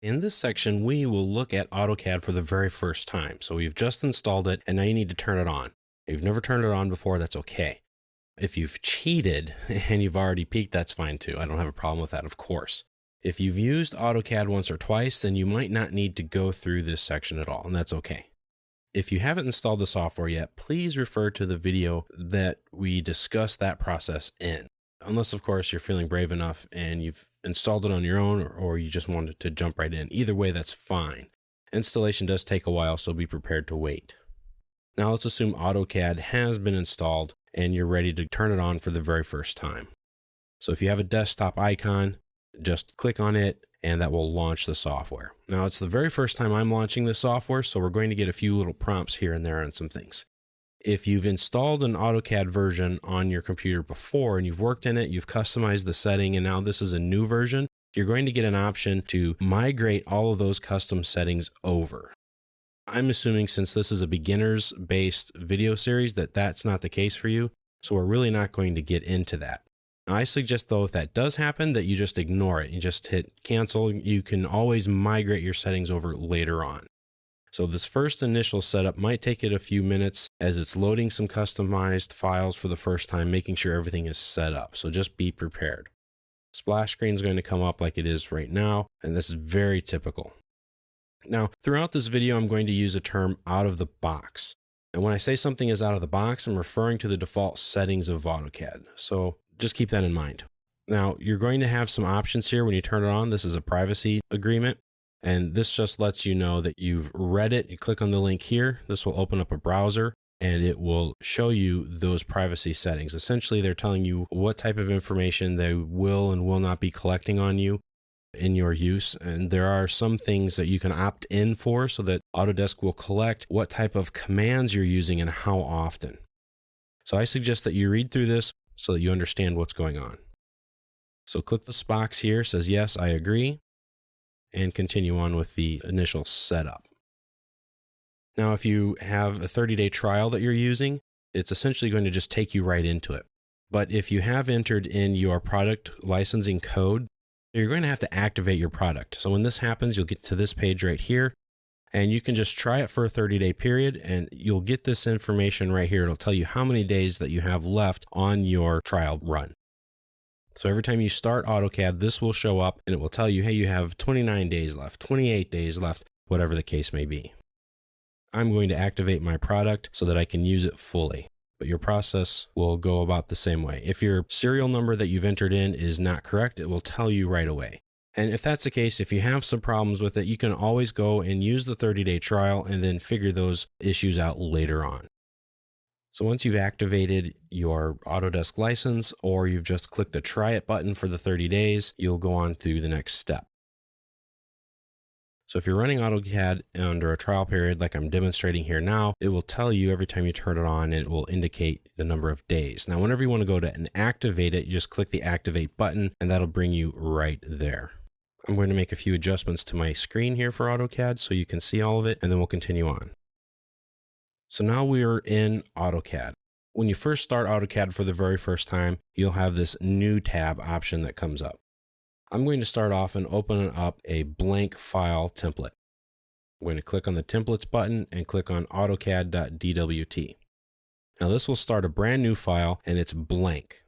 In this section, we will look at AutoCAD for the very first time. So we've just installed it and now you need to turn it on. If you've never turned it on before, that's okay. If you've cheated and you've already peeked, that's fine too. I don't have a problem with that, of course. If you've used AutoCAD once or twice, then you might not need to go through this section at all, and that's okay. If you haven't installed the software yet, please refer to the video that we discuss that process in. Unless, of course, you're feeling brave enough and you've installed it on your own, or you just wanted to jump right in. Either way, that's fine. Installation does take a while, so be prepared to wait. Now let's assume AutoCAD has been installed and you're ready to turn it on for the very first time. So if you have a desktop icon, just click on it and that will launch the software. Now it's the very first time I'm launching this software, so we're going to get a few little prompts here and there on some things. If you've installed an AutoCAD version on your computer before and you've worked in it, you've customized the setting, and now this is a new version, you're going to get an option to migrate all of those custom settings over. I'm assuming since this is a beginners based video series that that's not the case for you, so we're really not going to get into that. Now, I suggest though, if that does happen, that you just ignore it. You just hit cancel. You can always migrate your settings over later on. So this first initial setup might take it a few minutes as it's loading some customized files for the first time, making sure everything is set up. So just be prepared. Splash screen is going to come up like it is right now, and this is very typical. Now, throughout this video, I'm going to use a term out of the box. And when I say something is out of the box, I'm referring to the default settings of AutoCAD. So just keep that in mind. Now, you're going to have some options here when you turn it on. This is a privacy agreement, and this just lets you know that you've read it. You click on the link here. This will open up a browser, and it will show you those privacy settings. Essentially, they're telling you what type of information they will and will not be collecting on you in your use. And there are some things that you can opt in for so that Autodesk will collect what type of commands you're using and how often. So I suggest that you read through this so that you understand what's going on. So click this box here, says yes, I agree, and continue on with the initial setup. Now, if you have a 30-day trial that you're using, it's essentially going to just take you right into it. But if you have entered in your product licensing code, you're going to have to activate your product. So when this happens, you'll get to this page right here, and you can just try it for a 30-day period, and you'll get this information right here. It'll tell you how many days that you have left on your trial run. So every time you start AutoCAD, this will show up, and it will tell you, hey, you have 29 days left, 28 days left, whatever the case may be. I'm going to activate my product so that I can use it fully. But your process will go about the same way. If your serial number that you've entered in is not correct, it will tell you right away. And if that's the case, if you have some problems with it, you can always go and use the 30-day trial and then figure those issues out later on. So once you've activated your Autodesk license, or you've just clicked the try it button for the 30 days, you'll go on to the next step. So if you're running AutoCAD under a trial period like I'm demonstrating here now, it will tell you every time you turn it on, and it will indicate the number of days. Now, whenever you want to go to and activate it, you just click the activate button, and that'll bring you right there. I'm going to make a few adjustments to my screen here for AutoCAD so you can see all of it, and then we'll continue on. So now we are in AutoCAD. When you first start AutoCAD for the very first time, you'll have this new tab option that comes up. I'm going to start off and open up a blank file template. I'm going to click on the templates button and click on AutoCAD.dwt. Now this will start a brand new file, and it's blank.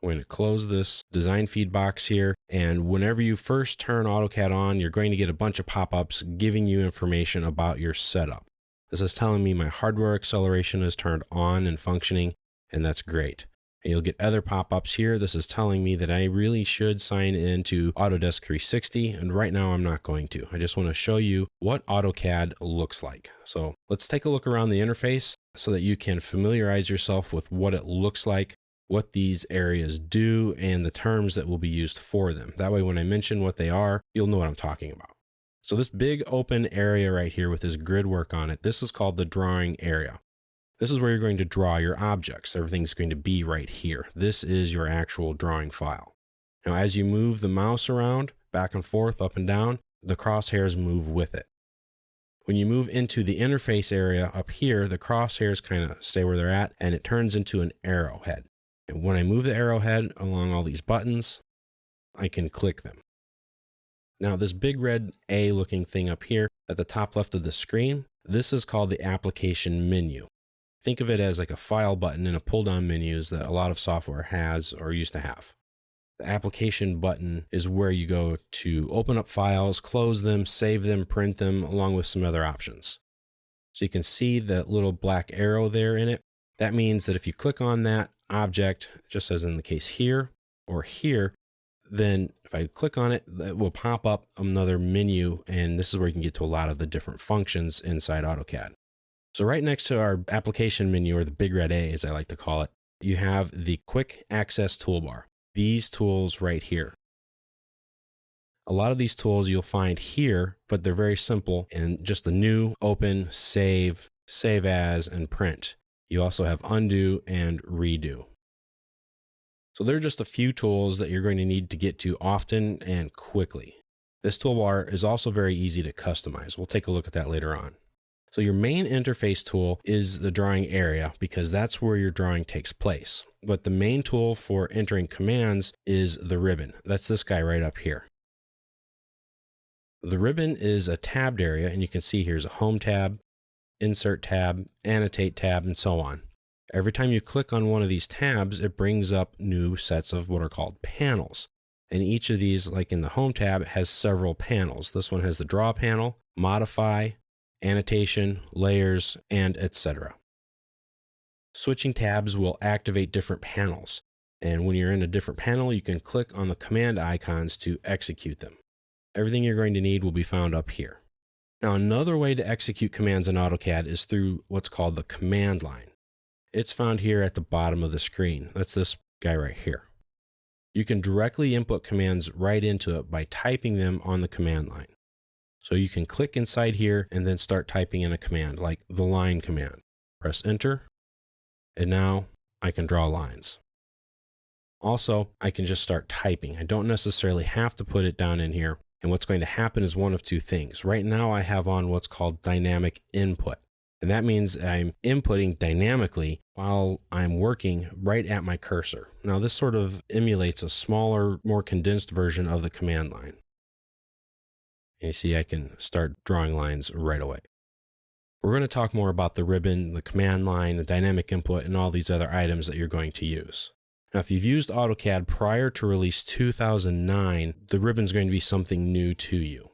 I'm going to close this design feed box here, and whenever you first turn AutoCAD on, you're going to get a bunch of pop-ups giving you information about your setup. This is telling me my hardware acceleration is turned on and functioning, and that's great. And you'll get other pop-ups here. This is telling me that I really should sign into Autodesk 360, and right now I'm not going to. I just want to show you what AutoCAD looks like. So let's take a look around the interface so that you can familiarize yourself with what it looks like, what these areas do, and the terms that will be used for them. That way, when I mention what they are, you'll know what I'm talking about. So this big open area right here with this grid work on it, this is called the drawing area. This is where you're going to draw your objects. Everything's going to be right here. This is your actual drawing file. Now, as you move the mouse around, back and forth, up and down, the crosshairs move with it. When you move into the interface area up here, the crosshairs kind of stay where they're at, and it turns into an arrowhead. And when I move the arrowhead along all these buttons, I can click them. Now, this big red A looking thing up here at the top left of the screen, this is called the application menu. Think of it as like a file button in a pull-down menus that a lot of software has or used to have. The application button is where you go to open up files, close them, save them, print them, along with some other options. So you can see that little black arrow there in it. That means that if you click on that object, just as in the case here or here, then if I click on it, it will pop up another menu, and this is where you can get to a lot of the different functions inside AutoCAD. So right next to our application menu, or the big red A as I like to call it, you have the quick access toolbar. These tools right here. A lot of these tools you'll find here, but they're very simple and just a new, open, save, save as, and print. You also have undo and redo. So there are just a few tools that you're going to need to get to often and quickly. This toolbar is also very easy to customize. We'll take a look at that later on. So your main interface tool is the drawing area because that's where your drawing takes place. But the main tool for entering commands is the ribbon. That's this guy right up here. The ribbon is a tabbed area, and you can see here's a home tab, insert tab, annotate tab, and so on. Every time you click on one of these tabs, it brings up new sets of what are called panels. And each of these, like in the home tab, has several panels. This one has the draw panel, modify, annotation, layers, and etc. Switching tabs will activate different panels. And when you're in a different panel, you can click on the command icons to execute them. Everything you're going to need will be found up here. Now, another way to execute commands in AutoCAD is through what's called the command line. It's found here at the bottom of the screen. That's this guy right here. You can directly input commands right into it by typing them on the command line. So you can click inside here and then start typing in a command like the line command. Press enter, and now I can draw lines. Also, I can just start typing. I don't necessarily have to put it down in here. And what's going to happen is one of two things. Right now I have on what's called dynamic input. And that means I'm inputting dynamically while I'm working right at my cursor. Now this sort of emulates a smaller, more condensed version of the command line. And you see I can start drawing lines right away. We're going to talk more about the ribbon, the command line, the dynamic input, and all these other items that you're going to use. Now, if you've used AutoCAD prior to release 2009, the ribbon is going to be something new to you.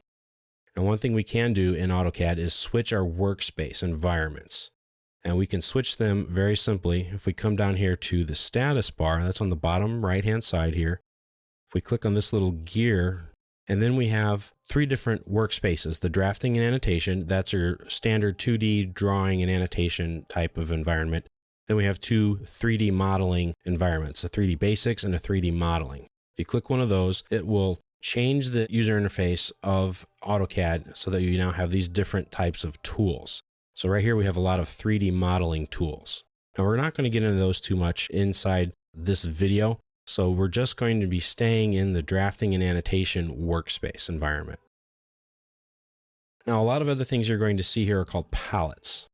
And one thing we can do in AutoCAD is switch our workspace environments. And we can switch them very simply. If we come down here to the status bar, that's on the bottom right-hand side here. If we click on this little gear, and then we have three different workspaces. The drafting and annotation, that's your standard 2D drawing and annotation type of environment. Then we have two 3D modeling environments, a 3D basics and a 3D modeling. If you click one of those, it will change the user interface of AutoCAD so that you now have these different types of tools. So right here we have a lot of 3D modeling tools. Now we're not going to get into those too much inside this video, so we're just going to be staying in the drafting and annotation workspace environment. Now a lot of other things you're going to see here are called palettes.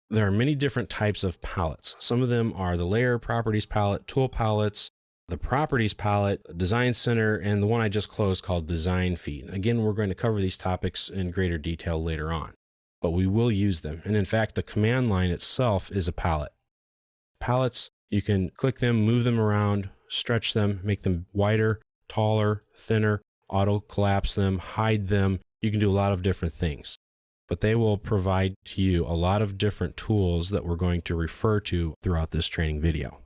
There are many different types of palettes. Some of them are the layer properties palette, tool palettes, the properties palette, design center, and the one I just closed called design feed. Again, we're going to cover these topics in greater detail later on, but we will use them. And in fact, the command line itself is a palette. Palettes, you can click them, move them around, stretch them, make them wider, taller, thinner, auto collapse them, hide them. You can do a lot of different things. But they will provide to you a lot of different tools that we're going to refer to throughout this training video.